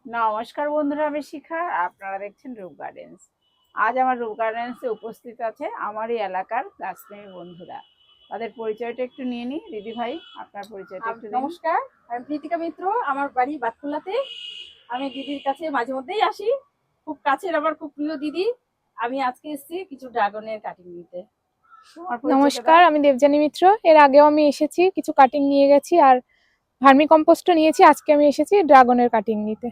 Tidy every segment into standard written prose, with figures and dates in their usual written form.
নমস্কার বন্ধুরা, আমি শিখা। আপনারা দেখছেন রূপ গার্ডেন্স। আজ আমার রূপ গার্ডেন্সে উপস্থিত আছে আমারই এলাকার গাছপ্রেমী বন্ধুরা। তাদের পরিচয়টা একটু নিয়ে নিই। দিদি ভাই, আপনার পরিচয়টা একটু দিন। নমস্কার, আমি প্রীতিকা মিত্র। আমার বাড়ি বাতকুল্লাতে। আমি দিদির কাছে মাঝে মধ্যেই আসি। খুব কাছের, আমার খুব প্রিয় দিদি। আমি আজকে এসেছি কিছু ড্রাগনের কাটিং নিতে। তোমার পরিচয়টা নমস্কার, দাও। আমি দেবযানী মিত্র। এর আগেও আমি এসেছি, কিছু কাটিং নিয়ে গেছি আর ভার্মি কম্পোস্টও নিয়েছি। আজকে আমি এসেছি ড্রাগনের কাটিং নিতে।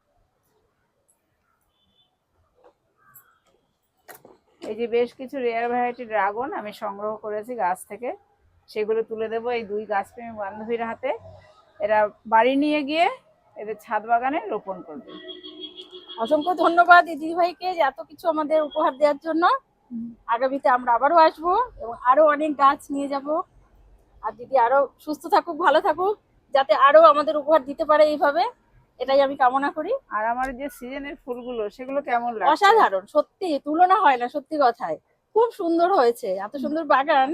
এই যে বেশ কিছু রেয়ার ভ্যারাইটি ড্রাগন আমি সংগ্রহ করেছি গাছ থেকে, সেগুলো তুলে দেবো এই দুই গাছপ্রেমী বান্ধবীর হাতে। এরা বাড়ি নিয়ে গিয়ে এদের ছাদ বাগানে রোপণ করবে। অসংখ্য ধন্যবাদ দিদি ভাইকে যে এত কিছু আমাদের উপহার দেওয়ার জন্য। আগামীতে আমরা আবারও আসবো এবং আরো অনেক গাছ নিয়ে যাব। আর দিদি আরো সুস্থ থাকুক, ভালো থাকুক, যাতে আরো আমাদের উপহার দিতে পারে এইভাবে, এটাই আমি কামনা করি। আর আমার যে সিজনের ফুলগুলো, সেগুলো কেমন লাগছে? অসাধারণ, সত্যি তুলনা হয় না, সত্যি কথায় খুব সুন্দর হয়েছে। এত সুন্দর বাগান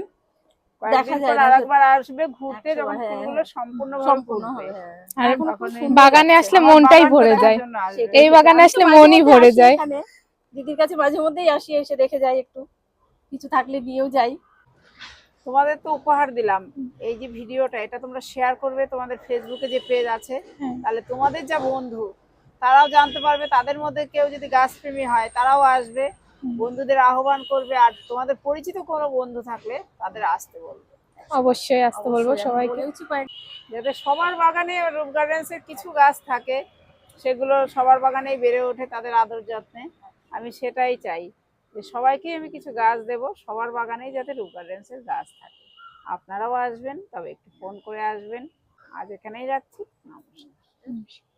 দেখা কয়েকদিন যায় পর না। আরেকবার আসবে ঘুরতে, যখন হ্যাঁ, ফুলগুলো সম্পূর্ণভাবে সম্পূর্ণ ফুটবে। হবে, হ্যাঁ। আর এখন খুব তখন এই সুন্দর বাগানে লাগছে। আসলে আমার মনটাই বাগানটা ভরে দেখার যায়। জন্য আসবে। সেটাই, এই সেটাই। বাগানে আমি তো আসলে মাঝে মনই মধ্যে ভরে আসি যায়। এখানে, দিদির কাছে মাঝে মধ্যেই আসি, এসে দেখে যাই, একটু কিছু থাকলে নিয়েও যাই। তোমাদের তো উপহার দিলাম এই যে ভিডিওটা, এটা তোমরা শেয়ার করবে তোমাদের ফেসবুকে যে পেজ আছে, তাহলে তোমাদের যা বন্ধু তারাও জানতে পারবে। তাদের মধ্যে কেউ যদি গাছপ্রেমী হয় তারাও আসবে, বন্ধুদের আহ্বান করবে। আর তোমাদের পরিচিত কোনো বন্ধু থাকলে তাদের আসতে বলবে। অবশ্যই আসতে বলবো অবশ্যই, আমি সবাইকে। বলেওছি কয়েক। যাতে সবার বাগানে রূপ গার্ডেন্সের কিছু গাছ থাকে, সেগুলো সবার বাগানেই বেড়ে ওঠে তাদের আদর যত্নে। আমি সেটাই চাই যে সবাইকে আমি কিছু গাছ দেব, সবার বাগানেই যাতে রূপ গার্ডেন্সের গাছ থাকে। আপনারাও আসবেন, তবে একটু ফোন করে আসবেন। আজ এখানেই রাখছি। নমস্কার।